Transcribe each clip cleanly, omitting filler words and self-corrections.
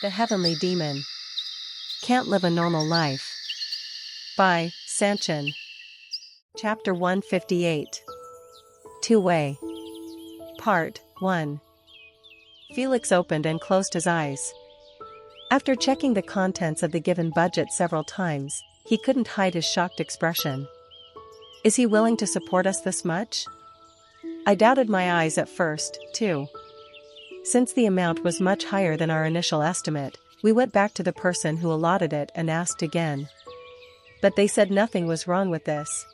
The Heavenly Demon. Can't Live a Normal Life. By Sanchin. Chapter 158. Two-Way. Part 1. Felix opened and closed his eyes. After checking the contents of the given budget several times, he couldn't hide his shocked expression. Is he willing to support us this much? I doubted my eyes at first, too. Since the amount was much higher than our initial estimate, we went back to the person who allotted it and asked again. But they said nothing was wrong with this.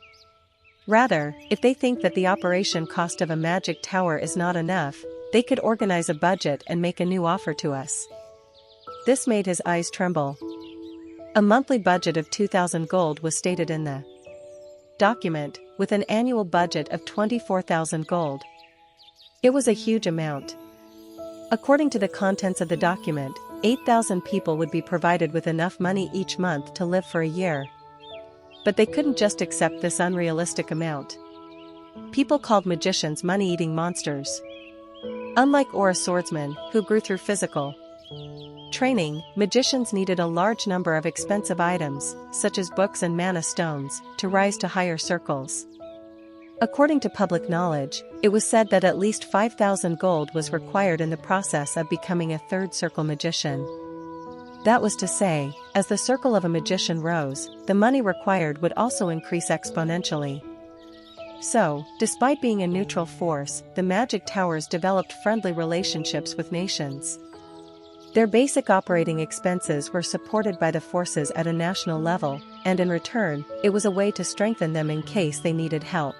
Rather, if they think that the operation cost of a magic tower is not enough, they could organize a budget and make a new offer to us. This made his eyes tremble. A monthly budget of 2,000 gold was stated in the document, with an annual budget of 24,000 gold. It was a huge amount. According to the contents of the document, 8,000 people would be provided with enough money each month to live for a year. But they couldn't just accept this unrealistic amount. People called magicians money-eating monsters. Unlike Aura swordsmen, who grew through physical training, magicians needed a large number of expensive items, such as books and mana stones, to rise to higher circles. According to public knowledge, it was said that at least 5,000 gold was required in the process of becoming a third circle magician. That was to say, as the circle of a magician rose, the money required would also increase exponentially. So, despite being a neutral force, the magic towers developed friendly relationships with nations. Their basic operating expenses were supported by the forces at a national level, and in return, it was a way to strengthen them in case they needed help.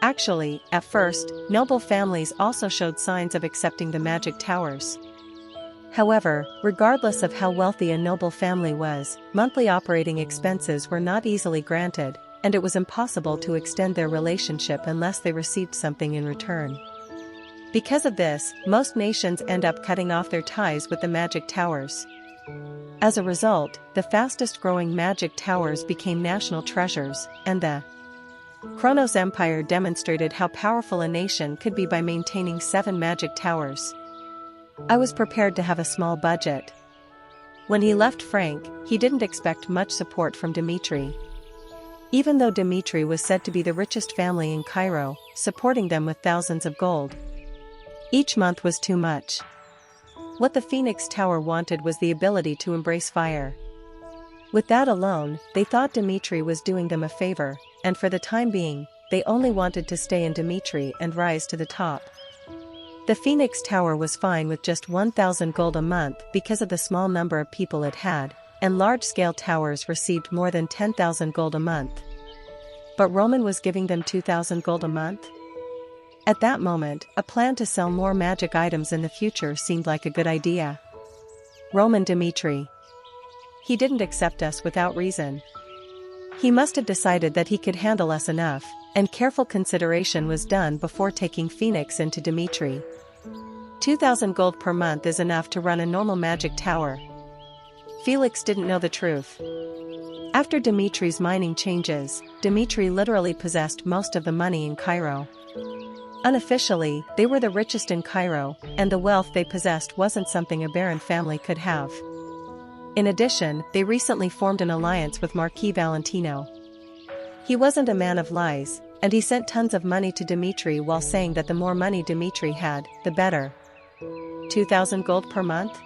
Actually, at first, noble families also showed signs of accepting the magic towers. However, regardless of how wealthy a noble family was, monthly operating expenses were not easily granted, and it was impossible to extend their relationship unless they received something in return. Because of this, most nations end up cutting off their ties with the magic towers. As a result, the fastest-growing magic towers became national treasures, and the Kronos Empire demonstrated how powerful a nation could be by maintaining 7 magic towers. I was prepared to have a small budget. When he left Frank, he didn't expect much support from Dmitri. Even though Dmitri was said to be the richest family in Cairo, supporting them with thousands of gold each month was too much. What the Phoenix Tower wanted was the ability to embrace fire. With that alone, they thought Dmitri was doing them a favor, and for the time being, they only wanted to stay in Dmitri and rise to the top. The Phoenix Tower was fine with just 1,000 gold a month because of the small number of people it had, and large-scale towers received more than 10,000 gold a month. But Roman was giving them 2,000 gold a month? At that moment, a plan to sell more magic items in the future seemed like a good idea. Roman Dmitri. He didn't accept us without reason. He must have decided that he could handle us enough, and careful consideration was done before taking Phoenix into Dmitri. 2,000 gold per month is enough to run a normal magic tower. Felix didn't know the truth. After Dmitri's mining changes, Dmitri literally possessed most of the money in Cairo. Unofficially, they were the richest in Cairo, and the wealth they possessed wasn't something a baron family could have. In addition, they recently formed an alliance with Marquis Valentino. He wasn't a man of lies, and he sent tons of money to Dmitri while saying that the more money Dmitri had, the better. 2,000 gold per month?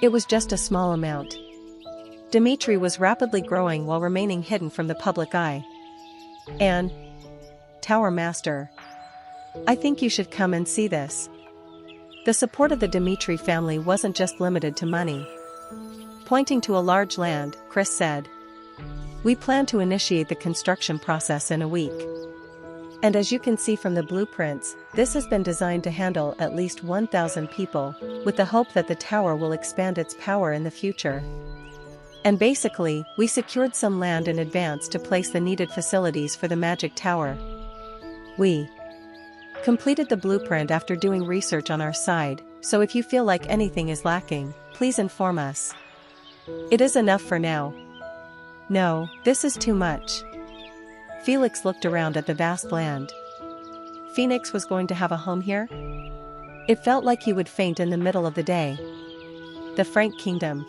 It was just a small amount. Dmitri was rapidly growing while remaining hidden from the public eye. And Tower Master. I think you should come and see this. The support of the Dmitri family wasn't just limited to money. Pointing to a large land, Chris said, "We plan to initiate the construction process in a week. And as you can see from the blueprints, this has been designed to handle at least 1,000 people, with the hope that the tower will expand its power in the future. And basically, we secured some land in advance to place the needed facilities for the magic tower. We completed the blueprint after doing research on our side, so if you feel like anything is lacking, please inform us. It is enough for now." "No, this is too much." Felix looked around at the vast land. Phoenix was going to have a home here? It felt like he would faint in the middle of the day. the Frank kingdom.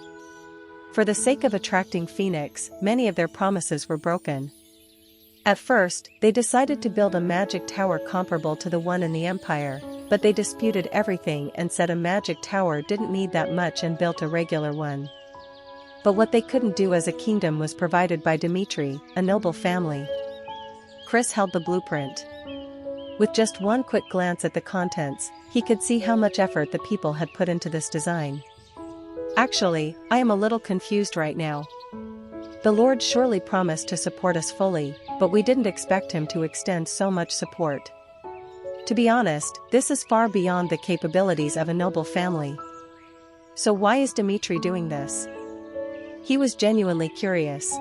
For the sake of attracting Phoenix, many of their promises were broken. At first, they decided to build a magic tower comparable to the one in the Empire, but they disputed everything and said a magic tower didn't need that much and built a regular one. But what they couldn't do as a kingdom was provided by Dmitri, a noble family. Chris held the blueprint. With just one quick glance at the contents, he could see how much effort the people had put into this design. Actually, I am a little confused right now. The Lord surely promised to support us fully, but we didn't expect him to extend so much support. To be honest, this is far beyond the capabilities of a noble family. So why is Dmitri doing this? He was genuinely curious.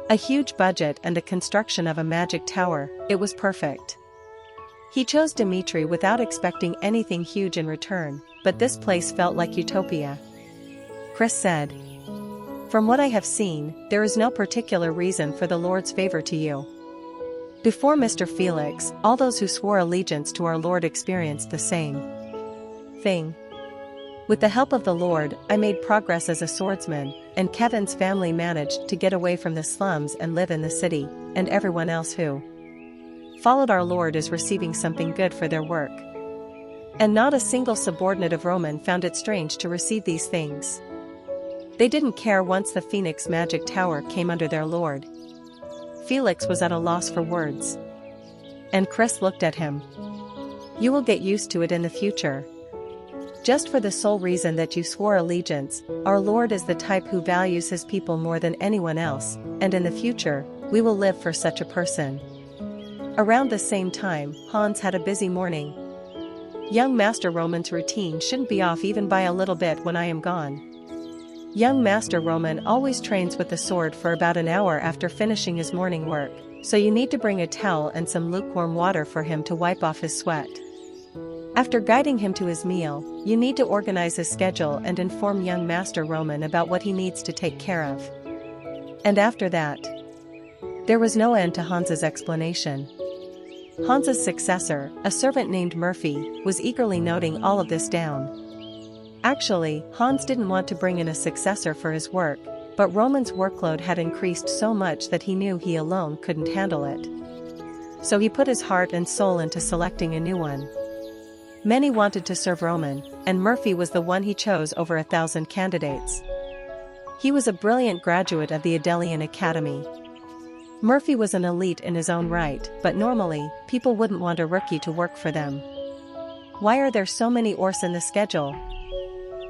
A huge budget and the construction of a magic tower, it was perfect. He chose Dmitri without expecting anything huge in return, but this place felt like utopia. Chris said, "From what I have seen, there is no particular reason for the Lord's favor to you." Before Mr. Felix, all those who swore allegiance to our Lord experienced the same thing. With the help of the Lord, I made progress as a swordsman, and Kevin's family managed to get away from the slums and live in the city, and everyone else who followed our Lord is receiving something good for their work. And not a single subordinate of Roman found it strange to receive these things. They didn't care once the Phoenix magic tower came under their lord. Felix was at a loss for words. And Chris looked at him. "You will get used to it in the future. Just for the sole reason that you swore allegiance, our Lord is the type who values his people more than anyone else, and in the future, we will live for such a person." Around the same time, Hans had a busy morning. Young Master Roman's routine shouldn't be off even by a little bit when I am gone. Young Master Roman always trains with the sword for about an hour after finishing his morning work, so you need to bring a towel and some lukewarm water for him to wipe off his sweat. After guiding him to his meal, you need to organize his schedule and inform young Master Roman about what he needs to take care of. And after that, there was no end to Hans's explanation. Hans's successor, a servant named Murphy, was eagerly noting all of this down. Actually, Hans didn't want to bring in a successor for his work, but Roman's workload had increased so much that he knew he alone couldn't handle it. So he put his heart and soul into selecting a new one. Many wanted to serve Roman, and Murphy was the one he chose over 1,000 candidates. He was a brilliant graduate of the Adelian Academy. Murphy was an elite in his own right, but normally, people wouldn't want a rookie to work for them. Why are there so many oars in the schedule?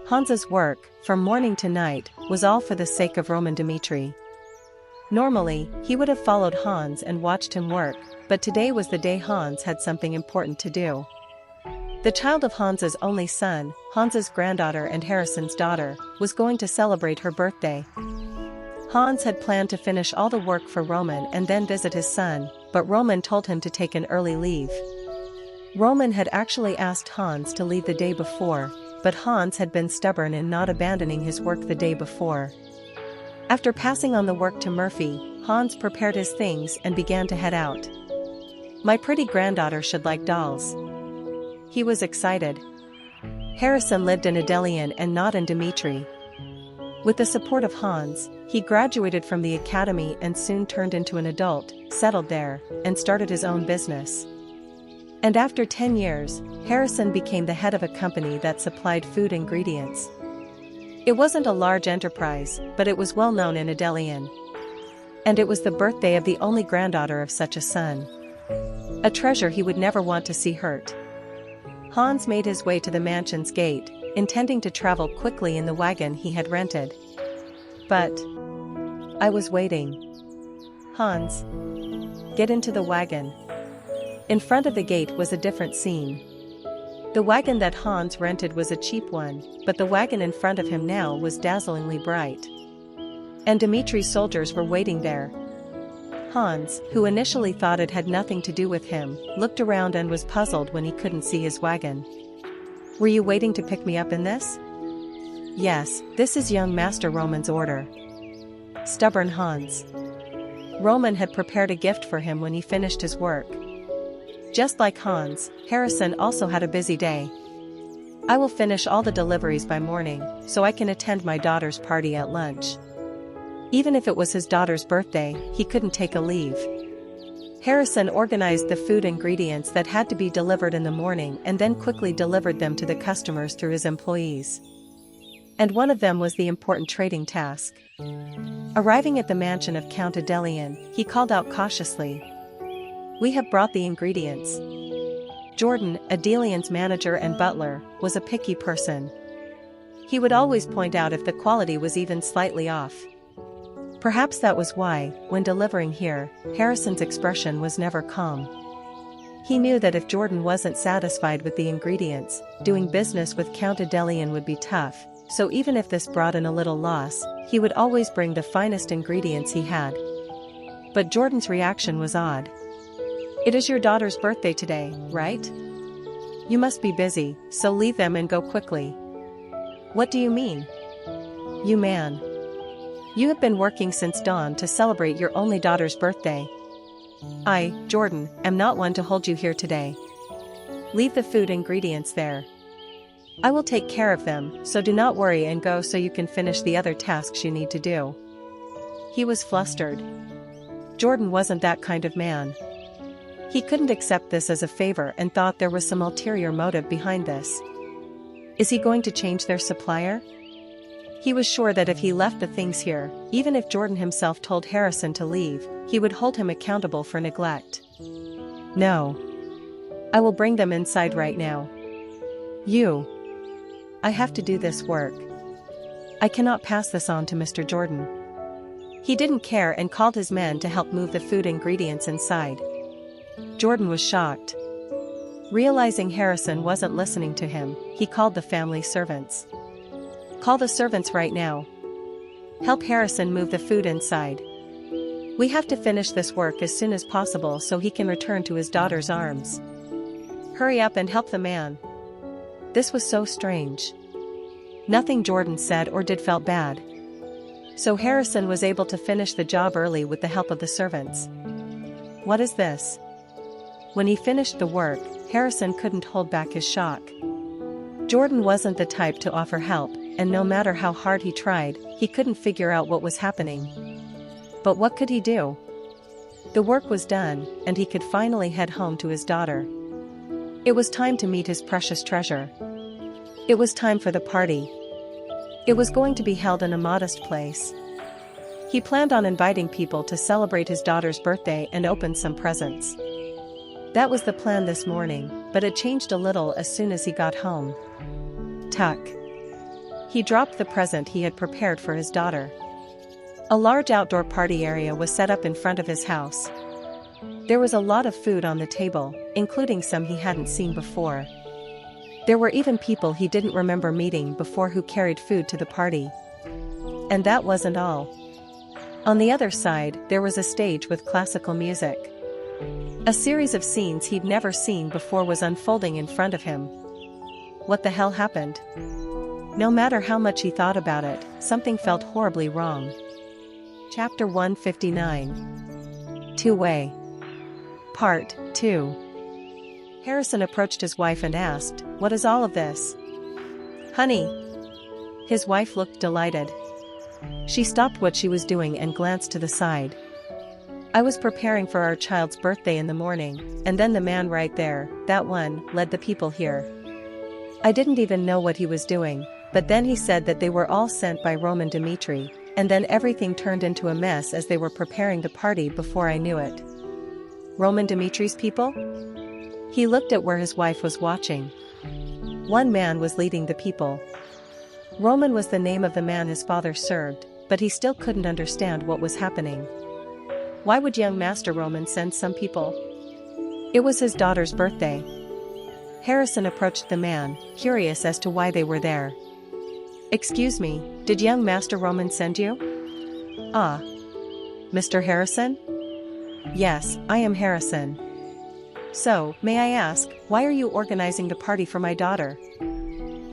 Hans's work, from morning to night, was all for the sake of Roman Dmitri. Normally, he would have followed Hans and watched him work, but today was the day Hans had something important to do. The child of Hans's only son, Hans's granddaughter and Harrison's daughter, was going to celebrate her birthday. Hans had planned to finish all the work for Roman and then visit his son, but Roman told him to take an early leave. Roman had actually asked Hans to leave the day before, but Hans had been stubborn in not abandoning his work the day before. After passing on the work to Murphy, Hans prepared his things and began to head out. "My pretty granddaughter should like dolls." He was excited. Harrison lived in Adelian and not in Dmitri. With the support of Hans, he graduated from the academy and soon turned into an adult, settled there, and started his own business. And after 10 years, Harrison became the head of a company that supplied food ingredients. It wasn't a large enterprise, but it was well known in Adelian. And it was the birthday of the only granddaughter of such a son. A treasure he would never want to see hurt. Hans made his way to the mansion's gate, intending to travel quickly in the wagon he had rented. But I was waiting. "Hans, get into the wagon." In front of the gate was a different scene. The wagon that Hans rented was a cheap one, but the wagon in front of him now was dazzlingly bright. And Dmitri's soldiers were waiting there. Hans, who initially thought it had nothing to do with him, looked around and was puzzled when he couldn't see his wagon. "Were you waiting to pick me up in this?" "Yes, this is young Master Roman's order." Stubborn Hans. Roman had prepared a gift for him when he finished his work. Just like Hans, Harrison also had a busy day. I will finish all the deliveries by morning, so I can attend my daughter's party at lunch. Even if it was his daughter's birthday, he couldn't take a leave. Harrison organized the food ingredients that had to be delivered in the morning and then quickly delivered them to the customers through his employees. And one of them was the important trading task. Arriving at the mansion of Count Adelian, he called out cautiously, "We have brought the ingredients." Jordan, Adelian's manager and butler, was a picky person. He would always point out if the quality was even slightly off. Perhaps that was why, when delivering here, Harrison's expression was never calm. He knew that if Jordan wasn't satisfied with the ingredients, doing business with Count Adelian would be tough, so even if this brought in a little loss, he would always bring the finest ingredients he had. But Jordan's reaction was odd. "It is your daughter's birthday today, right? You must be busy, so leave them and go quickly." "What do you mean? You man. You have been working since dawn to celebrate your only daughter's birthday. I, Jordan, am not one to hold you here today. Leave the food ingredients there. I will take care of them, so do not worry and go so you can finish the other tasks you need to do." He was flustered. Jordan wasn't that kind of man. He couldn't accept this as a favor and thought there was some ulterior motive behind this. Is he going to change their supplier? He was sure that if he left the things here, even if Jordan himself told Harrison to leave, he would hold him accountable for neglect. "No. I will bring them inside right now. You. I have to do this work. I cannot pass this on to Mr. Jordan." He didn't care and called his men to help move the food ingredients inside. Jordan was shocked. Realizing Harrison wasn't listening to him, he called the family servants. "Call the servants right now. Help Harrison move the food inside. We have to finish this work as soon as possible so he can return to his daughter's arms. Hurry up and help the man." This was so strange. Nothing Jordan said or did felt bad. So Harrison was able to finish the job early with the help of the servants. What is this? When he finished the work, Harrison couldn't hold back his shock. Jordan wasn't the type to offer help, and no matter how hard he tried, he couldn't figure out what was happening. But what could he do? The work was done, and he could finally head home to his daughter. It was time to meet his precious treasure. It was time for the party. It was going to be held in a modest place. He planned on inviting people to celebrate his daughter's birthday and open some presents. That was the plan this morning, but it changed a little as soon as he got home. Tuck. He dropped the present he had prepared for his daughter. A large outdoor party area was set up in front of his house. There was a lot of food on the table, including some he hadn't seen before. There were even people he didn't remember meeting before who carried food to the party. And that wasn't all. On the other side, there was a stage with classical music. A series of scenes he'd never seen before was unfolding in front of him. What the hell happened? No matter how much he thought about it, something felt horribly wrong. Chapter 159. Two-Way. Part 2. Harrison approached his wife and asked, "What is all of this?" "Honey." His wife looked delighted. She stopped what she was doing and glanced to the side. "I was preparing for our child's birthday in the morning, and then the man right there, that one, led the people here. I didn't even know what he was doing, but then he said that they were all sent by Roman Dmitri, and then everything turned into a mess as they were preparing the party before I knew it." "Roman Dmitri's people?" He looked at where his wife was watching. One man was leading the people. Roman was the name of the man his father served, but he still couldn't understand what was happening. Why would young Master Roman send some people? It was his daughter's birthday. Harrison approached the man, curious as to why they were there. "Excuse me, did young Master Roman send you?" "Ah. Mr. Harrison?" "Yes, I am Harrison. So, may I ask, why are you organizing the party for my daughter?"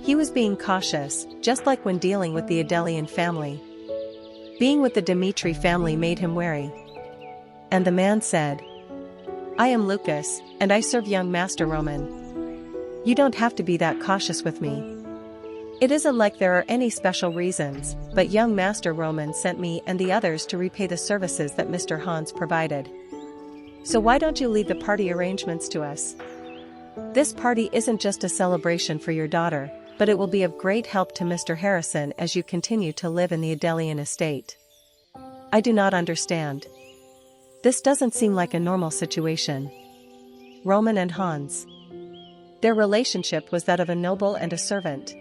He was being cautious, just like when dealing with the Adelian family. Being with the Dmitri family made him wary. And the man said, "I am Lucas, and I serve young Master Roman." You don't have to be that cautious with me. It isn't like there are any special reasons, but young Master Roman sent me and the others to repay the services that Mr. Hans provided. So why don't you leave the party arrangements to us? This party isn't just a celebration for your daughter, but it will be of great help to Mr. Harrison as you continue to live in the Adelian estate. I do not understand. This doesn't seem like a normal situation. Roman and Hans. Their relationship was that of a noble and a servant.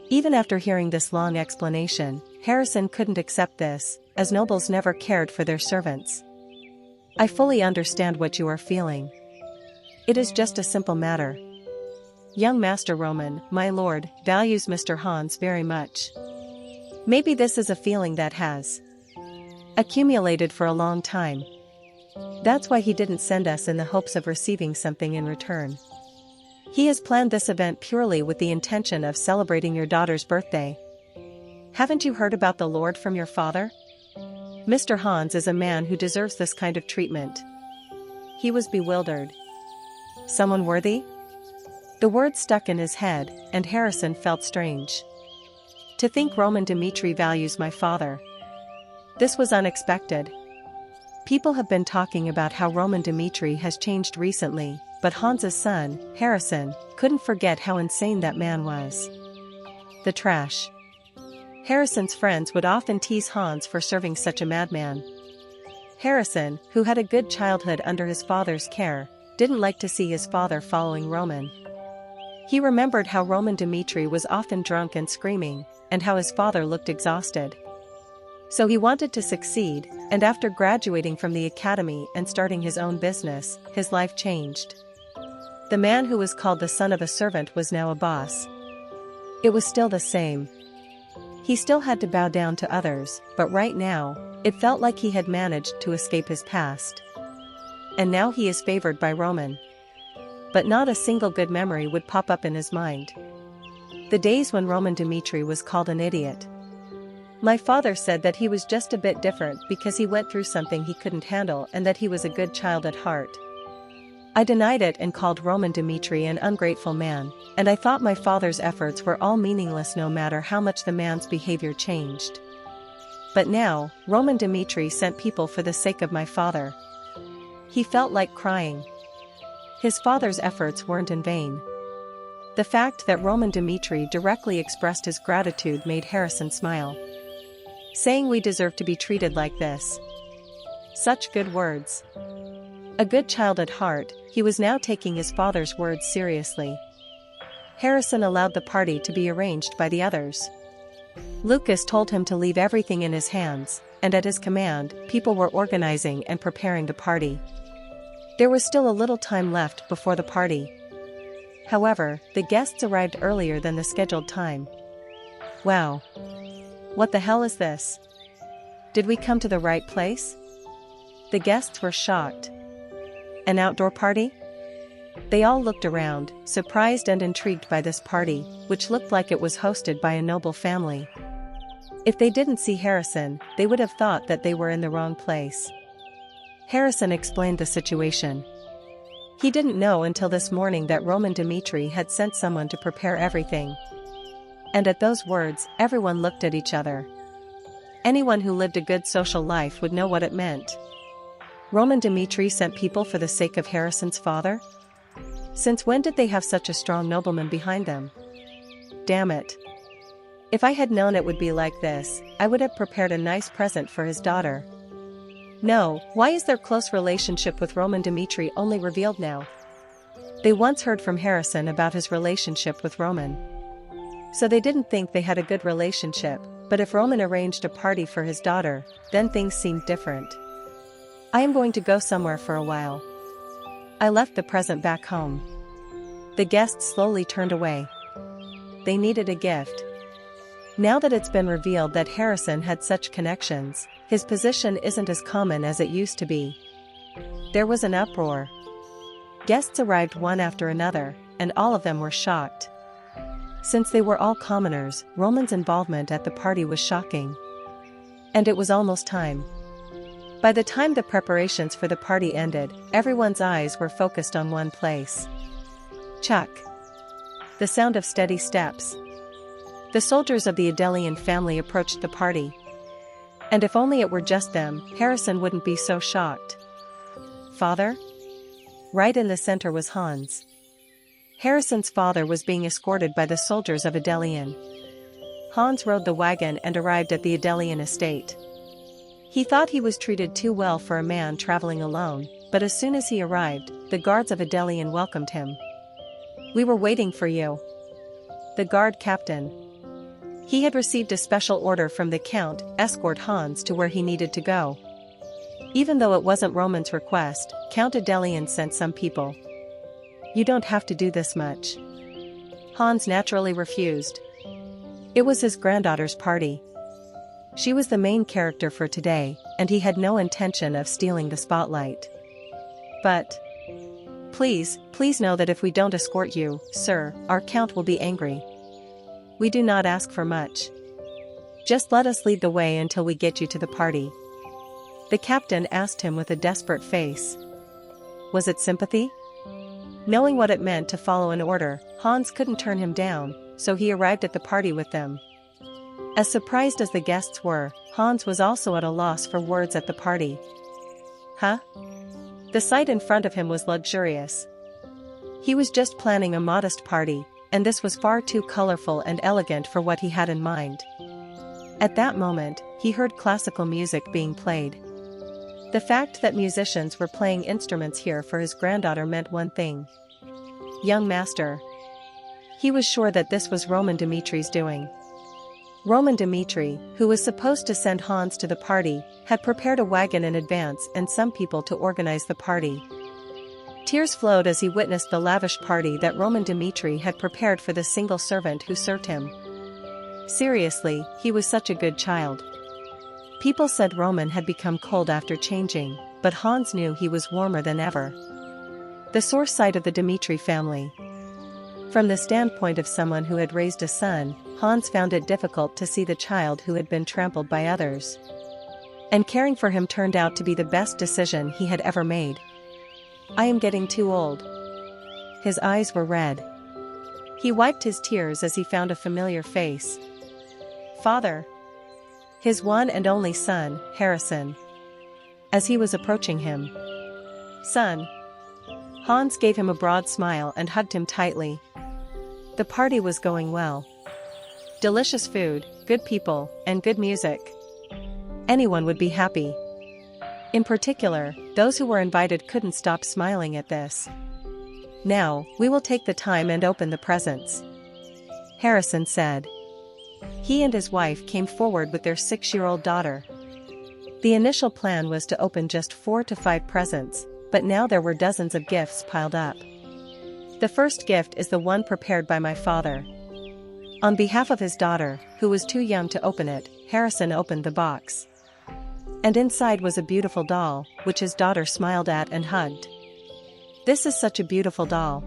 Even after hearing this long explanation, Harrison couldn't accept this, as nobles never cared for their servants. I fully understand what you are feeling. It is just a simple matter. Young Master Roman, my lord, values Mr. Hans very much. Maybe this is a feeling that has accumulated for a long time. That's why he didn't send us in the hopes of receiving something in return. He has planned this event purely with the intention of celebrating your daughter's birthday. Haven't you heard about the lord from your father? Mr. Hans is a man who deserves this kind of treatment. He was bewildered. Someone worthy? The word stuck in his head, and Harrison felt strange. To think Roman Dmitri values my father. This was unexpected. People have been talking about how Roman Dmitri has changed recently, but Hans's son, Harrison, couldn't forget how insane that man was. The trash. Harrison's friends would often tease Hans for serving such a madman. Harrison, who had a good childhood under his father's care, didn't like to see his father following Roman. He remembered how Roman Dmitri was often drunk and screaming, and how his father looked exhausted. So he wanted to succeed, and after graduating from the academy and starting his own business, his life changed. The man who was called the son of a servant was now a boss. It was still the same. He still had to bow down to others, but right now, it felt like he had managed to escape his past. And now he is favored by Roman. But not a single good memory would pop up in his mind. The days when Roman Dmitri was called an idiot. My father said that he was just a bit different because he went through something he couldn't handle and that he was a good child at heart. I denied it and called Roman Dmitri an ungrateful man, and I thought my father's efforts were all meaningless no matter how much the man's behavior changed. But now, Roman Dmitri sent people for the sake of my father. He felt like crying. His father's efforts weren't in vain. The fact that Roman Dmitri directly expressed his gratitude made Harrison smile. Saying we deserve to be treated like this. Such good words. A good child at heart, he was now taking his father's words seriously. Harrison allowed the party to be arranged by the others. Lucas told him to leave everything in his hands, and at his command, people were organizing and preparing the party. There was still a little time left before the party. However, the guests arrived earlier than the scheduled time. Wow. What the hell is this? Did we come to the right place? The guests were shocked. An outdoor party? They all looked around, surprised and intrigued by this party, which looked like it was hosted by a noble family. If they didn't see Harrison, they would have thought that they were in the wrong place. Harrison explained the situation. He didn't know until this morning that Roman Dmitri had sent someone to prepare everything. And at those words, everyone looked at each other. Anyone who lived a good social life would know what it meant. Roman Dmitri sent people for the sake of Harrison's father? Since when did they have such a strong nobleman behind them? Damn it. If I had known it would be like this, I would have prepared a nice present for his daughter. No, why is their close relationship with Roman Dmitri only revealed now? They once heard from Harrison about his relationship with Roman. So they didn't think they had a good relationship, but if Roman arranged a party for his daughter, then things seemed different. I am going to go somewhere for a while. I left the present back home. The guests slowly turned away. They needed a gift. Now that it's been revealed that Harrison had such connections, his position isn't as common as it used to be. There was an uproar. Guests arrived one after another, and all of them were shocked. Since they were all commoners, Roman's involvement at the party was shocking. And it was almost time. By the time the preparations for the party ended, everyone's eyes were focused on one place. Chuck. The sound of steady steps. The soldiers of the Adelian family approached the party. And if only it were just them, Harrison wouldn't be so shocked. Father? Right in the center was Hans. Harrison's father was being escorted by the soldiers of Adelian. Hans rode the wagon and arrived at the Adelian estate. He thought he was treated too well for a man traveling alone, but as soon as he arrived, the guards of Adelian welcomed him. "We were waiting for you." The guard captain. He had received a special order from the count, escort Hans to where he needed to go. Even though it wasn't Roman's request, Count Adelian sent some people. "You don't have to do this much." Hans naturally refused. It was his granddaughter's party. She was the main character for today, and he had no intention of stealing the spotlight. "But please know that if we don't escort you, sir, our count will be angry. We do not ask for much. Just let us lead the way until we get you to the party." The captain asked him with a desperate face. Was it sympathy? Knowing what it meant to follow an order, Hans couldn't turn him down, so he arrived at the party with them. As surprised as the guests were, Hans was also at a loss for words at the party. Huh? The sight in front of him was luxurious. He was just planning a modest party, and this was far too colorful and elegant for what he had in mind. At that moment, he heard classical music being played. The fact that musicians were playing instruments here for his granddaughter meant one thing. Young master. He was sure that this was Roman Dimitri's doing. Roman Dimitri, who was supposed to send Hans to the party, had prepared a wagon in advance and some people to organize the party. Tears flowed as he witnessed the lavish party that Roman Dimitri had prepared for the single servant who served him. Seriously, he was such a good child. People said Roman had become cold after changing, but Hans knew he was warmer than ever. The source side of the Dimitri family. From the standpoint of someone who had raised a son, Hans found it difficult to see the child who had been trampled by others. And caring for him turned out to be the best decision he had ever made. "I am getting too old." His eyes were red. He wiped his tears as he found a familiar face. Father. His one and only son, Harrison. As he was approaching him. "Son." Hans gave him a broad smile and hugged him tightly. The party was going well. Delicious food, good people, and good music. Anyone would be happy. In particular, those who were invited couldn't stop smiling at this. "Now, we will take the time and open the presents," Harrison said. He and his wife came forward with their 6-year-old daughter. The initial plan was to open just 4 to 5 presents, but now there were dozens of gifts piled up. "The first gift is the one prepared by my father." On behalf of his daughter, who was too young to open it, Harrison opened the box. And inside was a beautiful doll, which his daughter smiled at and hugged. "This is such a beautiful doll.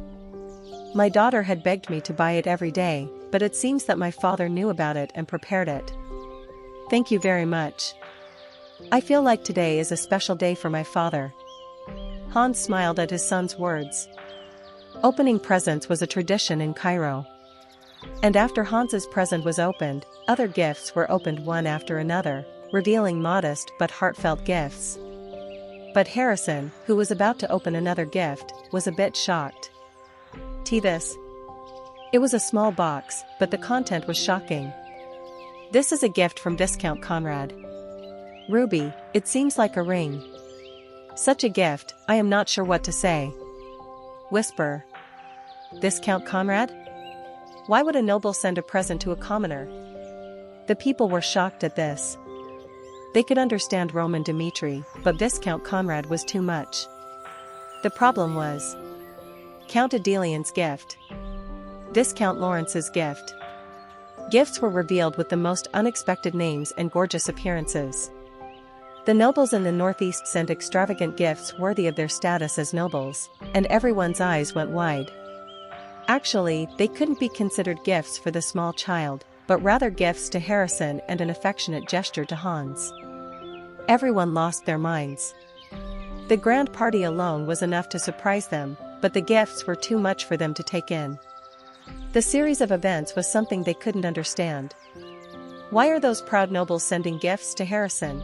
My daughter had begged me to buy it every day, but it seems that my father knew about it and prepared it. Thank you very much. I feel like today is a special day for my father." Hans smiled at his son's words. Opening presents was a tradition in Cairo. And after Hans's present was opened, other gifts were opened one after another, revealing modest but heartfelt gifts. But Harrison, who was about to open another gift, was a bit shocked. This. It was a small box, but the content was shocking. "This is a gift from Viscount Conrad. Ruby, it seems like a ring. Such a gift, I am not sure what to say." Whisper. "Viscount Conrad? Why would a noble send a present to a commoner?" The people were shocked at this. They could understand Roman Dimitri, but Viscount Conrad was too much. The problem was Count Adelian's gift. Viscount Lawrence's gift. Gifts were revealed with the most unexpected names and gorgeous appearances. The nobles in the northeast sent extravagant gifts worthy of their status as nobles, and everyone's eyes went wide. Actually, they couldn't be considered gifts for the small child, but rather gifts to Harrison and an affectionate gesture to Hans. Everyone lost their minds. The grand party alone was enough to surprise them, but the gifts were too much for them to take in. The series of events was something they couldn't understand. Why are those proud nobles sending gifts to Harrison?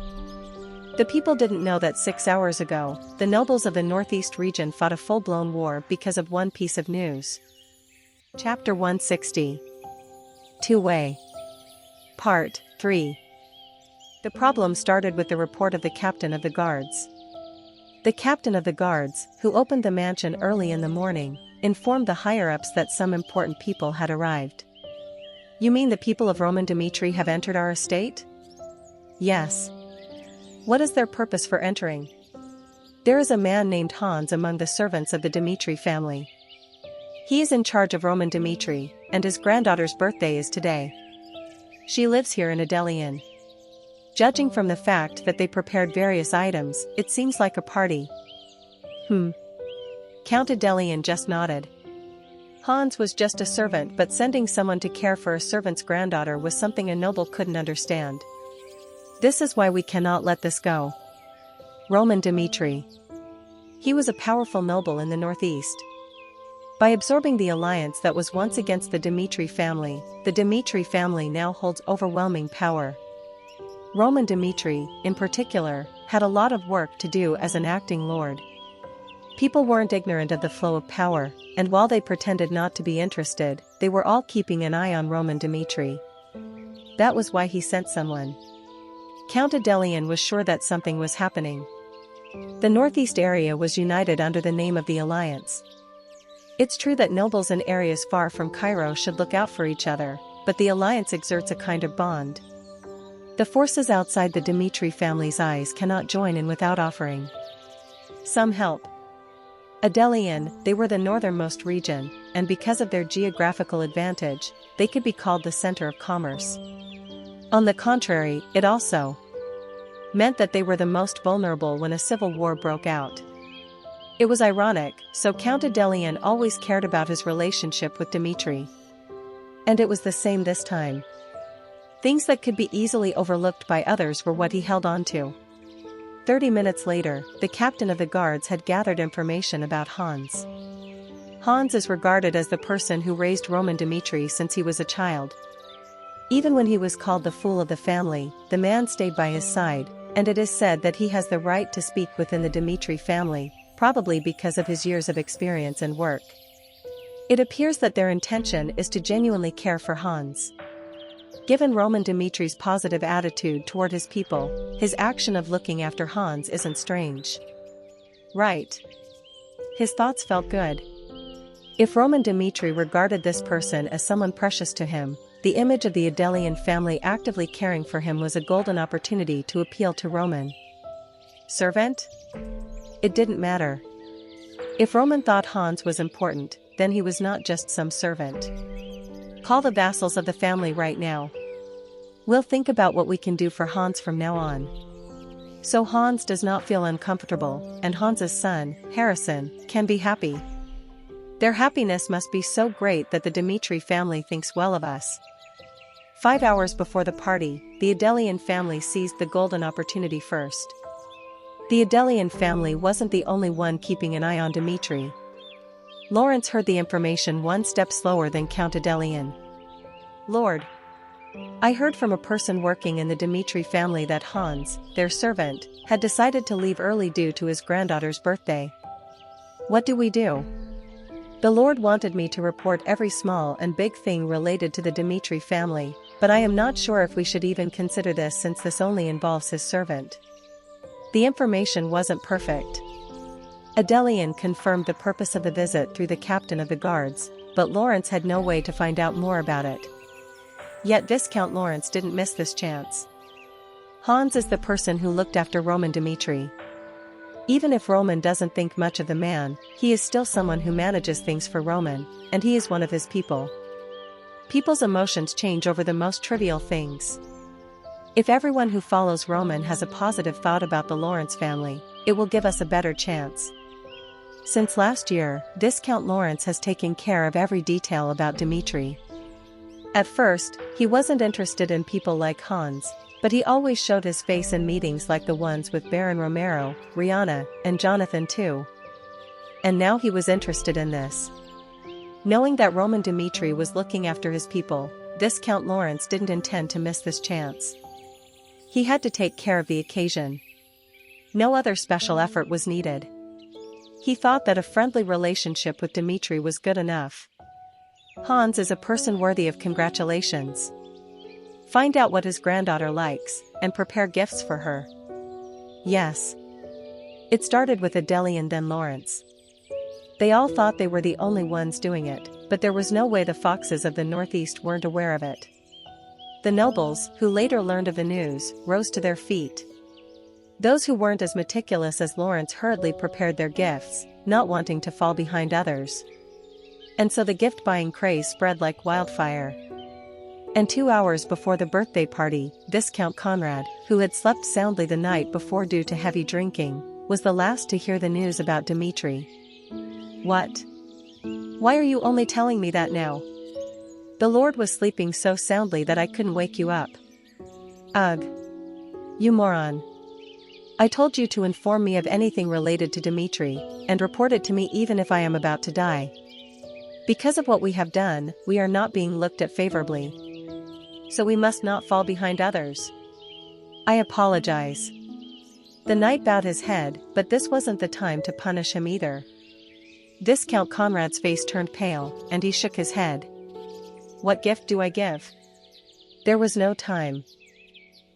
The people didn't know that 6 hours ago, the nobles of the Northeast region fought a full-blown war because of one piece of news. Chapter 160. Two-Way. Part 3. The problem started with the report of the captain of the guards. The captain of the guards, who opened the mansion early in the morning, informed the higher-ups that some important people had arrived. "You mean the people of Roman Dmitri have entered our estate?" "Yes." "What is their purpose for entering?" "There is a man named Hans among the servants of the Dmitri family. He is in charge of Roman Dmitri, and his granddaughter's birthday is today. She lives here in Adelian. Judging from the fact that they prepared various items, it seems like a party." Count Adelian just nodded. Hans was just a servant, but sending someone to care for a servant's granddaughter was something a noble couldn't understand. "This is why we cannot let this go. Roman Dmitri. He was a powerful noble in the northeast. By absorbing the alliance that was once against the Dmitri family now holds overwhelming power. Roman Dmitri, in particular, had a lot of work to do as an acting lord. People weren't ignorant of the flow of power, and while they pretended not to be interested, they were all keeping an eye on Roman Dmitri. That was why he sent someone. Count Adelian was sure that something was happening. The northeast area was united under the name of the Alliance. It's true that nobles in areas far from Cairo should look out for each other, but the Alliance exerts a kind of bond. The forces outside the Dmitri family's eyes cannot join in without offering some help. Adelian, they were the northernmost region, and because of their geographical advantage, they could be called the center of commerce. On the contrary, it also meant that they were the most vulnerable when a civil war broke out. It was ironic, so Count Adelian always cared about his relationship with Dmitri. And it was the same this time. Things that could be easily overlooked by others were what he held on to. 30 minutes later, the captain of the guards had gathered information about Hans. Hans is regarded as the person who raised Roman Dmitri since he was a child. Even when he was called the fool of the family, the man stayed by his side, and it is said that he has the right to speak within the Dmitri family, probably because of his years of experience and work. It appears that their intention is to genuinely care for Hans. Given Roman Dmitri's positive attitude toward his people, his action of looking after Hans isn't strange. Right. His thoughts felt good. If Roman Dmitri regarded this person as someone precious to him, the image of the Adelian family actively caring for him was a golden opportunity to appeal to Roman. Servant? It didn't matter. If Roman thought Hans was important, then he was not just some servant. Call the vassals of the family right now. We'll think about what we can do for Hans from now on. So Hans does not feel uncomfortable, and Hans's son, Harrison, can be happy. Their happiness must be so great that the Dmitri family thinks well of us. 5 hours before the party, the Adelian family seized the golden opportunity first. The Adelian family wasn't the only one keeping an eye on Dmitri. Lawrence heard the information one step slower than Count Adelian. "Lord, I heard from a person working in the Dmitri family that Hans, their servant, had decided to leave early due to his granddaughter's birthday. What do we do?" "The Lord wanted me to report every small and big thing related to the Dmitri family, but I am not sure if we should even consider this since this only involves his servant." The information wasn't perfect. Adelian confirmed the purpose of the visit through the captain of the guards, but Lawrence had no way to find out more about it. Yet Viscount Lawrence didn't miss this chance. Hans is the person who looked after Roman Dmitri. Even if Roman doesn't think much of the man, he is still someone who manages things for Roman, and he is one of his people. People's emotions change over the most trivial things. If everyone who follows Roman has a positive thought about the Lawrence family, it will give us a better chance. Since last year, Viscount Lawrence has taken care of every detail about Dmitri. At first, he wasn't interested in people like Hans, but he always showed his face in meetings like the ones with Baron Romero, Rihanna, and Jonathan too. And now he was interested in this. Knowing that Roman Dmitri was looking after his people, this Count Lawrence didn't intend to miss this chance. He had to take care of the occasion. No other special effort was needed. He thought that a friendly relationship with Dmitri was good enough. Hans is a person worthy of congratulations. Find out what his granddaughter likes, and prepare gifts for her. Yes. It started with Adele and then Lawrence. They all thought they were the only ones doing it, but there was no way the foxes of the Northeast weren't aware of it. The nobles, who later learned of the news, rose to their feet. Those who weren't as meticulous as Lawrence hurriedly prepared their gifts, not wanting to fall behind others. And so the gift-buying craze spread like wildfire. And 2 hours before the birthday party, this Count Conrad, who had slept soundly the night before due to heavy drinking, was the last to hear the news about Dmitri. What? Why are you only telling me that now? The Lord was sleeping so soundly that I couldn't wake you up. Ugh. You moron. I told you to inform me of anything related to Dmitri, and report it to me even if I am about to die. Because of what we have done, we are not being looked at favorably. So we must not fall behind others. I apologize. The knight bowed his head, but this wasn't the time to punish him either. This Count Conrad's face turned pale, and he shook his head. What gift do I give? There was no time.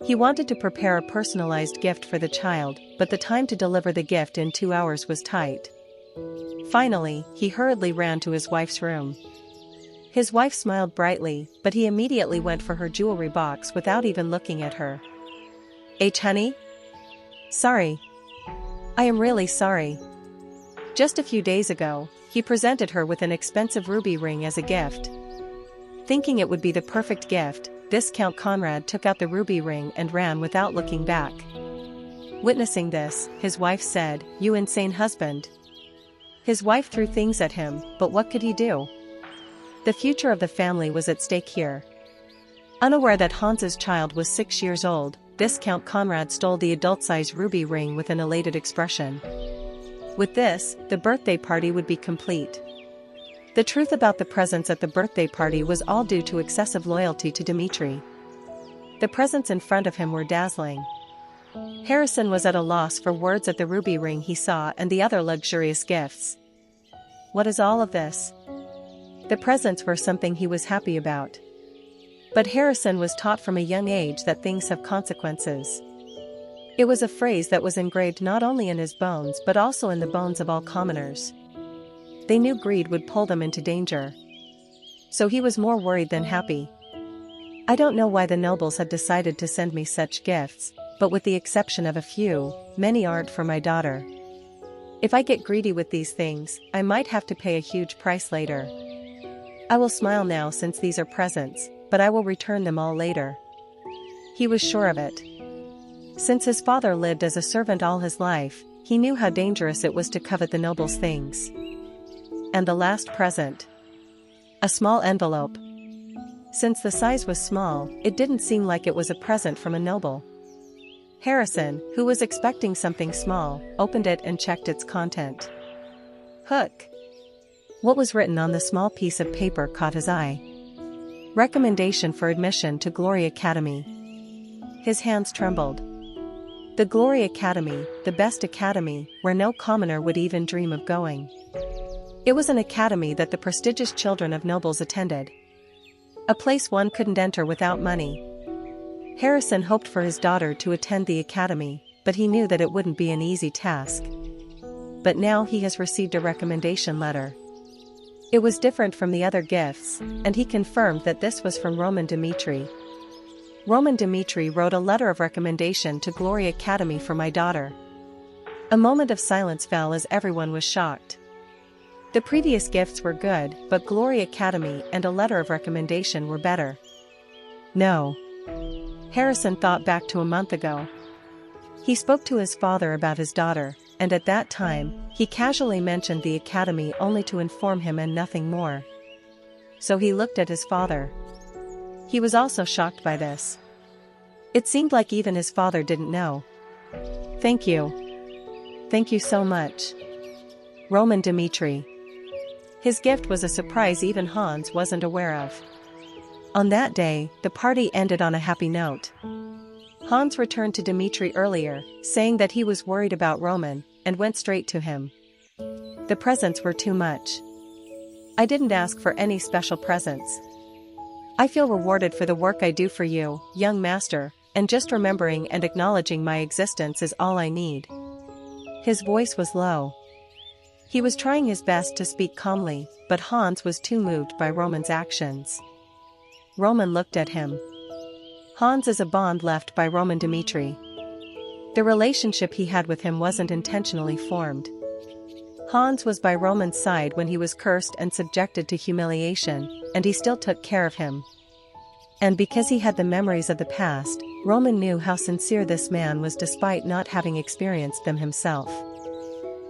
He wanted to prepare a personalized gift for the child, but the time to deliver the gift in 2 hours was tight. Finally, he hurriedly ran to his wife's room. His wife smiled brightly, but he immediately went for her jewelry box without even looking at her. Honey? Sorry. I am really sorry. Just a few days ago, he presented her with an expensive ruby ring as a gift. Thinking it would be the perfect gift, this Count Conrad took out the ruby ring and ran without looking back. Witnessing this, his wife said, "You insane husband." His wife threw things at him, but what could he do? The future of the family was at stake here. Unaware that Hans's child was 6 years old, this Count Conrad stole the adult-sized ruby ring with an elated expression. With this, the birthday party would be complete. The truth about the presents at the birthday party was all due to excessive loyalty to Dmitri. The presents in front of him were dazzling. Harrison was at a loss for words at the ruby ring he saw and the other luxurious gifts. What is all of this? The presents were something he was happy about. But Harrison was taught from a young age that things have consequences. It was a phrase that was engraved not only in his bones but also in the bones of all commoners. They knew greed would pull them into danger. So he was more worried than happy. I don't know why the nobles had decided to send me such gifts, but with the exception of a few, many aren't for my daughter. If I get greedy with these things, I might have to pay a huge price later. I will smile now since these are presents, but I will return them all later. He was sure of it. Since his father lived as a servant all his life, he knew how dangerous it was to covet the noble's things. And the last present. A small envelope. Since the size was small, it didn't seem like it was a present from a noble. Harrison, who was expecting something small, opened it and checked its content. Hook. What was written on the small piece of paper caught his eye. Recommendation for admission to Glory Academy. His hands trembled. The Glory Academy, the best academy, where no commoner would even dream of going. It was an academy that the prestigious children of nobles attended. A place one couldn't enter without money. Harrison hoped for his daughter to attend the academy, but he knew that it wouldn't be an easy task. But now he has received a recommendation letter. It was different from the other gifts, and he confirmed that this was from Roman Dmitri. Roman Dmitri wrote a letter of recommendation to Glory Academy for my daughter. A moment of silence fell as everyone was shocked. The previous gifts were good, but Glory Academy and a letter of recommendation were better. No. Harrison thought back to a month ago. He spoke to his father about his daughter, and at that time, he casually mentioned the academy only to inform him and nothing more. So he looked at his father. He was also shocked by this. It seemed like even his father didn't know. Thank you. Thank you so much. Roman Dmitri. His gift was a surprise even Hans wasn't aware of. On that day, the party ended on a happy note. Hans returned to Dmitri earlier, saying that he was worried about Roman, and went straight to him. The presents were too much. I didn't ask for any special presents. I feel rewarded for the work I do for you, young master, and just remembering and acknowledging my existence is all I need. His voice was low. He was trying his best to speak calmly, but Hans was too moved by Roman's actions. Roman looked at him. Hans is a bond left by Roman Dmitri. The relationship he had with him wasn't intentionally formed. Hans was by Roman's side when he was cursed and subjected to humiliation, and he still took care of him. And because he had the memories of the past, Roman knew how sincere this man was despite not having experienced them himself.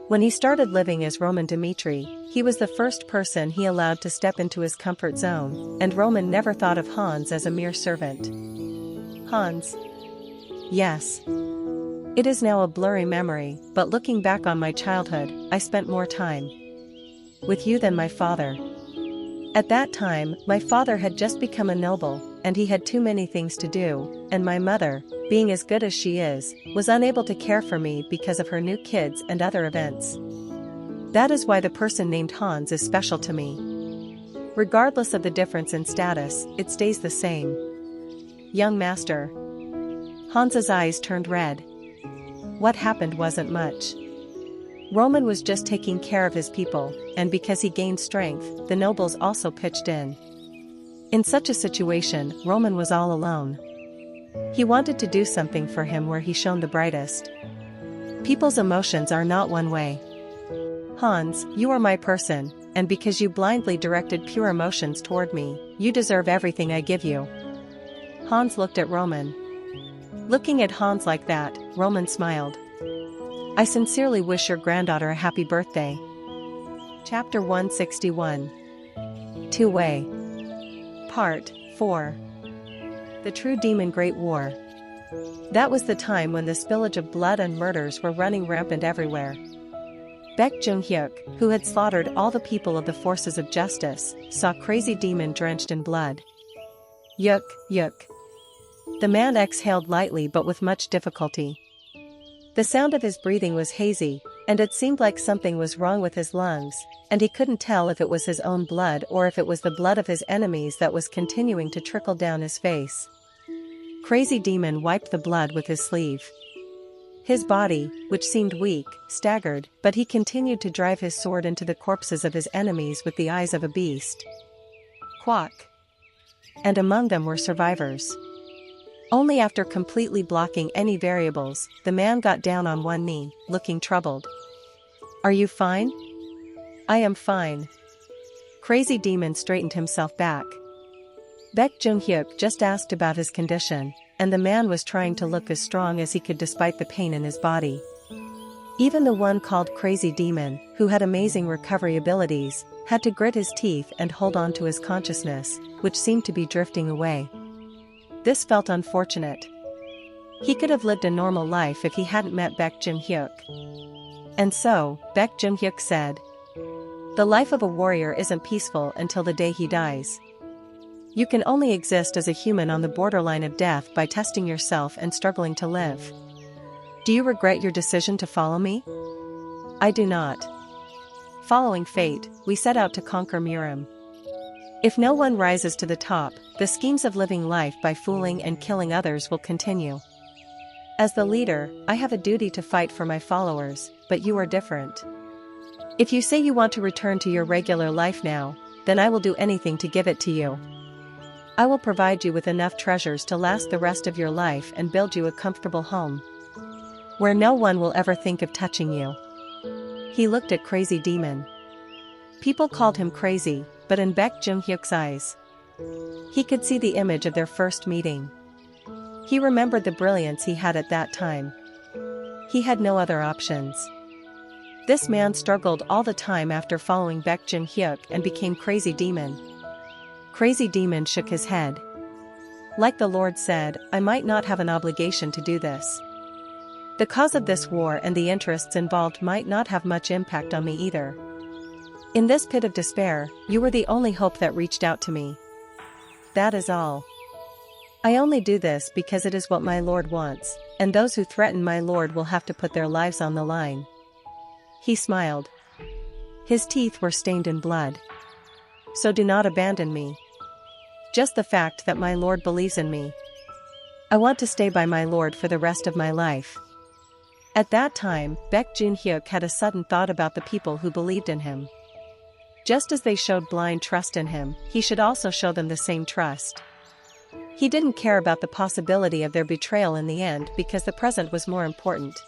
When he started living as Roman Dmitri, he was the first person he allowed to step into his comfort zone, and Roman never thought of Hans as a mere servant. Hans. Yes. It is now a blurry memory, but looking back on my childhood, I spent more time with you than my father. At that time, my father had just become a noble, and he had too many things to do, and my mother, being as good as she is, was unable to care for me because of her new kids and other events. That is why the person named Hans is special to me. Regardless of the difference in status, it stays the same. Young master. Hans's eyes turned red. What happened wasn't much. Roman was just taking care of his people, and because he gained strength, the nobles also pitched in. In such a situation, Roman was all alone. He wanted to do something for him where he shone the brightest. People's emotions are not one way. Hans, you are my person, and because you blindly directed pure emotions toward me, you deserve everything I give you. Hans looked at Roman. Looking at Hans like that, Roman smiled. I sincerely wish your granddaughter a happy birthday. Chapter 161. Two-Way. Part 4. The True Demon Great War. That was the time when the spillage of blood and murders were running rampant everywhere. Baek Jung-hyuk, who had slaughtered all the people of the forces of justice, saw Crazy Demon drenched in blood. Yuk, yuk. The man exhaled lightly but with much difficulty. The sound of his breathing was hazy, and it seemed like something was wrong with his lungs, and he couldn't tell if it was his own blood or if it was the blood of his enemies that was continuing to trickle down his face. Crazy Demon wiped the blood with his sleeve. His body, which seemed weak, staggered, but he continued to drive his sword into the corpses of his enemies with the eyes of a beast. Quack. And among them were survivors. Only after completely blocking any variables, the man got down on one knee, looking troubled. Are you fine? I am fine. Crazy Demon straightened himself back. Baek Jung-hyuk just asked about his condition, and the man was trying to look as strong as he could despite the pain in his body. Even the one called Crazy Demon, who had amazing recovery abilities, had to grit his teeth and hold on to his consciousness, which seemed to be drifting away. This felt unfortunate. He could have lived a normal life if he hadn't met Baek Jung-hyuk. And so, Baek Jung-hyuk said, the life of a warrior isn't peaceful until the day he dies. You can only exist as a human on the borderline of death by testing yourself and struggling to live. Do you regret your decision to follow me? I do not. Following fate, we set out to conquer Murim. If no one rises to the top, the schemes of living life by fooling and killing others will continue. As the leader, I have a duty to fight for my followers, but you are different. If you say you want to return to your regular life now, then I will do anything to give it to you. I will provide you with enough treasures to last the rest of your life and build you a comfortable home, where no one will ever think of touching you. He looked at Crazy Demon. People called him crazy, but in Baek Jung-hyuk's eyes, he could see the image of their first meeting. He remembered the brilliance he had at that time. He had no other options. This man struggled all the time after following Baek Jung-hyuk and became Crazy Demon. Crazy Demon shook his head. Like the Lord said, I might not have an obligation to do this. The cause of this war and the interests involved might not have much impact on me either. In this pit of despair, you were the only hope that reached out to me. That is all. I only do this because it is what my Lord wants, and those who threaten my Lord will have to put their lives on the line." He smiled. His teeth were stained in blood. "So do not abandon me. Just the fact that my Lord believes in me. I want to stay by my Lord for the rest of my life." At that time, Baek Jun-hyuk had a sudden thought about the people who believed in him. Just as they showed blind trust in him, he should also show them the same trust. He didn't care about the possibility of their betrayal in the end because the present was more important.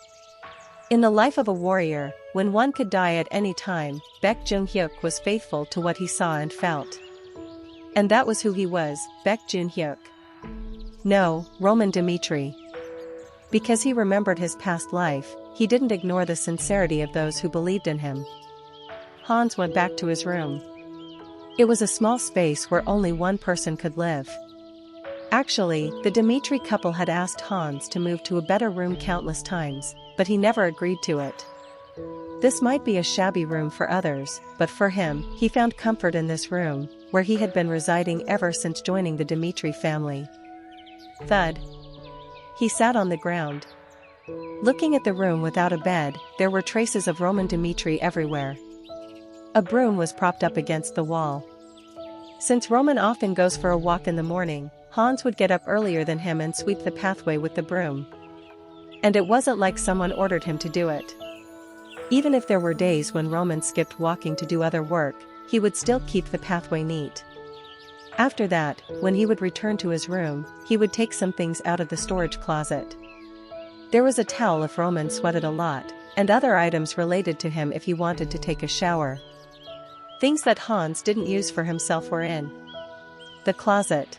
In the life of a warrior, when one could die at any time, Baek Jun-hyuk was faithful to what he saw and felt. And that was who he was, Baek Jun-hyuk. No, Roman Dmitri. Because he remembered his past life, he didn't ignore the sincerity of those who believed in him. Hans went back to his room. It was a small space where only one person could live. Actually, the Dmitri couple had asked Hans to move to a better room countless times, but he never agreed to it. This might be a shabby room for others, but for him, he found comfort in this room, where he had been residing ever since joining the Dmitri family. Thud. He sat on the ground. Looking at the room without a bed, there were traces of Roman Dmitri everywhere. A broom was propped up against the wall. Since Roman often goes for a walk in the morning, Hans would get up earlier than him and sweep the pathway with the broom. And it wasn't like someone ordered him to do it. Even if there were days when Roman skipped walking to do other work, he would still keep the pathway neat. After that, when he would return to his room, he would take some things out of the storage closet. There was a towel if Roman sweated a lot, and other items related to him if he wanted to take a shower. Things that Hans didn't use for himself were in the closet.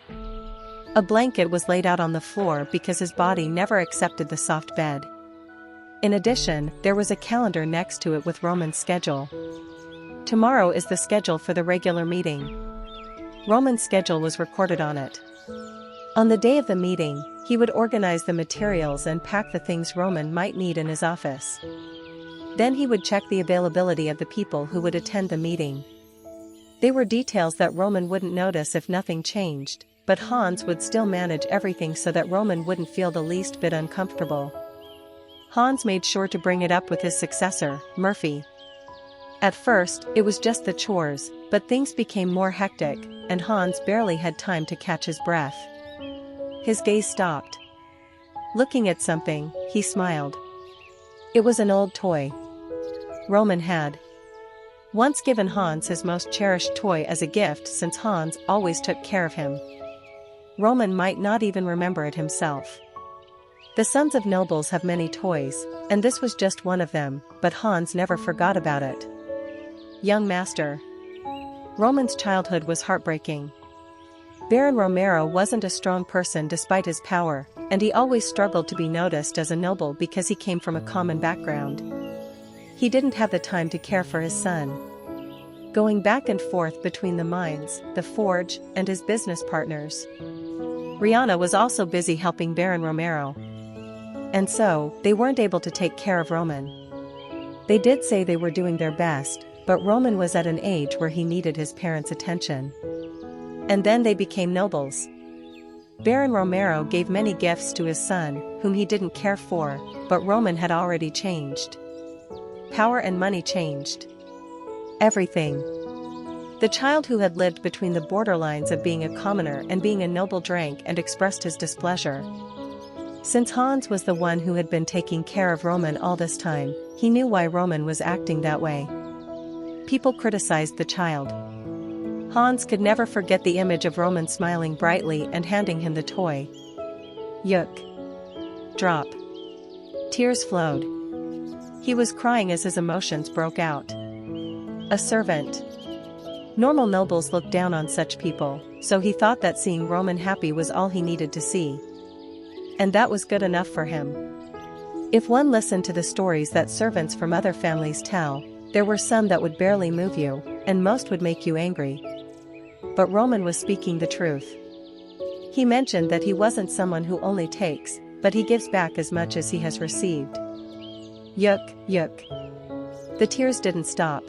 A blanket was laid out on the floor because his body never accepted the soft bed. In addition, there was a calendar next to it with Roman's schedule. Tomorrow is the schedule for the regular meeting. Roman's schedule was recorded on it. On the day of the meeting, he would organize the materials and pack the things Roman might need in his office. Then he would check the availability of the people who would attend the meeting. They were details that Roman wouldn't notice if nothing changed, but Hans would still manage everything so that Roman wouldn't feel the least bit uncomfortable. Hans made sure to bring it up with his successor, Murphy. At first, it was just the chores, but things became more hectic, and Hans barely had time to catch his breath. His gaze stopped. Looking at something, he smiled. It was an old toy. Roman had once given Hans his most cherished toy as a gift since Hans always took care of him. Roman might not even remember it himself. The sons of nobles have many toys, and this was just one of them, but Hans never forgot about it. Young master. Roman's childhood was heartbreaking. Baron Romero wasn't a strong person despite his power, and he always struggled to be noticed as a noble because he came from a common background. He didn't have the time to care for his son. Going back and forth between the mines, the forge, and his business partners. Rihanna was also busy helping Baron Romero. And so, they weren't able to take care of Roman. They did say they were doing their best, but Roman was at an age where he needed his parents' attention. And then they became nobles. Baron Romero gave many gifts to his son, whom he didn't care for, but Roman had already changed. Power and money changed everything. The child who had lived between the borderlines of being a commoner and being a noble drank and expressed his displeasure. Since Hans was the one who had been taking care of Roman all this time, he knew why Roman was acting that way. People criticized the child. Hans could never forget the image of Roman smiling brightly and handing him the toy. Yuk. Drop. Tears flowed. He was crying as his emotions broke out. A servant. Normal nobles looked down on such people, so he thought that seeing Roman happy was all he needed to see. And that was good enough for him. If one listened to the stories that servants from other families tell, there were some that would barely move you, and most would make you angry. But Roman was speaking the truth. He mentioned that he wasn't someone who only takes, but he gives back as much as he has received. Yuk, yuk. The tears didn't stop.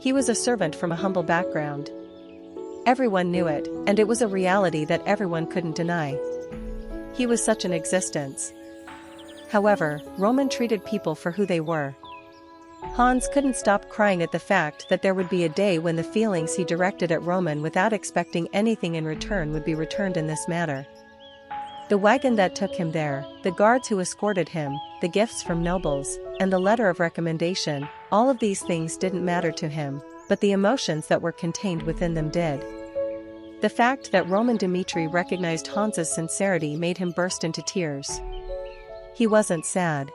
He was a servant from a humble background. Everyone knew it, and it was a reality that everyone couldn't deny. He was such an existence. However, Roman treated people for who they were. Hans couldn't stop crying at the fact that there would be a day when the feelings he directed at Roman without expecting anything in return would be returned in this manner. The wagon that took him there, the guards who escorted him, the gifts from nobles, and the letter of recommendation, all of these things didn't matter to him, but the emotions that were contained within them did. The fact that Roman Dmitri recognized Hans's sincerity made him burst into tears. He wasn't sad.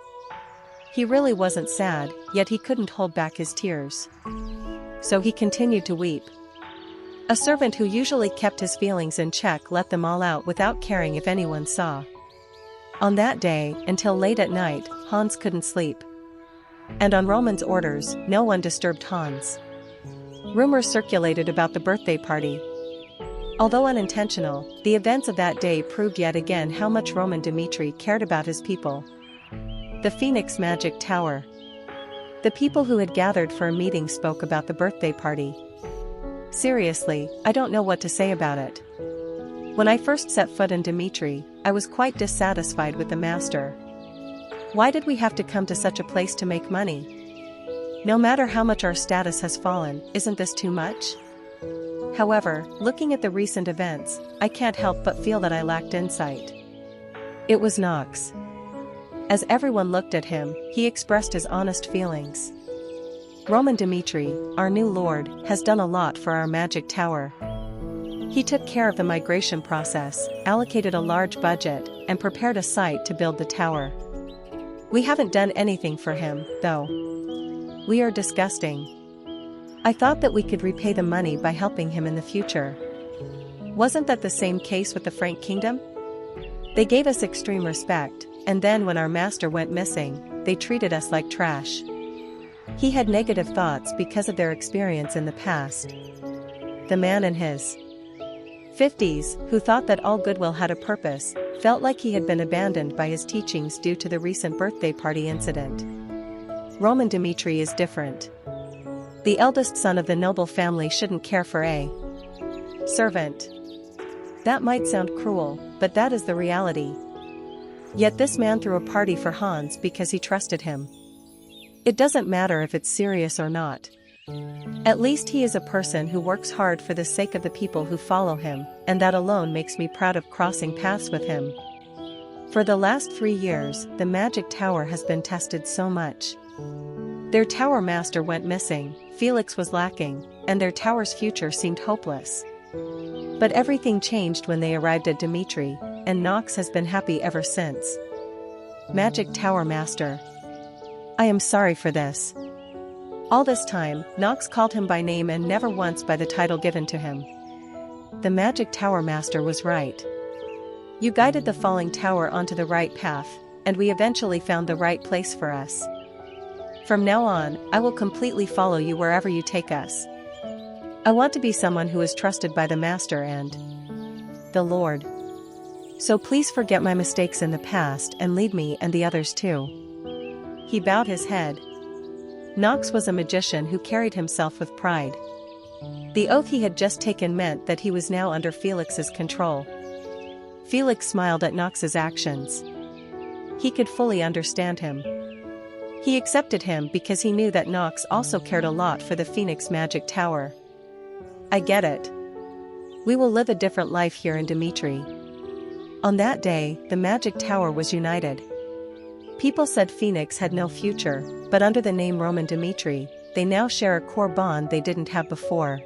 He really wasn't sad, yet he couldn't hold back his tears. So he continued to weep. A servant who usually kept his feelings in check let them all out without caring if anyone saw. On that day, until late at night, Hans couldn't sleep. And on Roman's orders, no one disturbed Hans. Rumors circulated about the birthday party. Although unintentional, the events of that day proved yet again how much Roman Dmitri cared about his people. The Phoenix Magic Tower. The people who had gathered for a meeting spoke about the birthday party. Seriously, I don't know what to say about it. When I first set foot in Dmitri, I was quite dissatisfied with the master. Why did we have to come to such a place to make money? No matter how much our status has fallen, isn't this too much? However, looking at the recent events, I can't help but feel that I lacked insight. It was Knox. As everyone looked at him, he expressed his honest feelings. Roman Dmitri, our new lord, has done a lot for our magic tower. He took care of the migration process, allocated a large budget, and prepared a site to build the tower. We haven't done anything for him, though. We are disgusting. I thought that we could repay the money by helping him in the future. Wasn't that the same case with the Frank Kingdom? They gave us extreme respect, and then when our master went missing, they treated us like trash. He had negative thoughts because of their experience in the past. The man in his 50s, who thought that all goodwill had a purpose, felt like he had been abandoned by his teachings due to the recent birthday party incident. Roman Dmitri is different. The eldest son of the noble family shouldn't care for a servant. That might sound cruel, but that is the reality. Yet this man threw a party for Hans because he trusted him. It doesn't matter if it's serious or not. At least he is a person who works hard for the sake of the people who follow him, and that alone makes me proud of crossing paths with him. For the last 3 years, the magic tower has been tested so much. Their tower master went missing, Felix was lacking, and their tower's future seemed hopeless. But everything changed when they arrived at Dmitri, and Knox has been happy ever since. Magic Tower Master. I am sorry for this. All this time, Knox called him by name and never once by the title given to him. The Magic Tower Master was right. You guided the falling tower onto the right path, and we eventually found the right place for us. From now on, I will completely follow you wherever you take us. I want to be someone who is trusted by the Master and the Lord. So please forget my mistakes in the past and lead me and the others too. He bowed his head. Knox was a magician who carried himself with pride. The oath he had just taken meant that he was now under Felix's control. Felix smiled at Knox's actions. He could fully understand him. He accepted him because he knew that Knox also cared a lot for the Phoenix Magic Tower. I get it. We will live a different life here in Dmitri. On that day, the Magic Tower was united. People said Phoenix had no future, but under the name Roman Dmitri, they now share a core bond they didn't have before.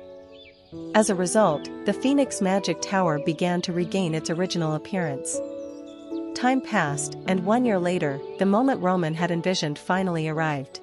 As a result, the Phoenix Magic Tower began to regain its original appearance. Time passed, and 1 year later, the moment Roman had envisioned finally arrived.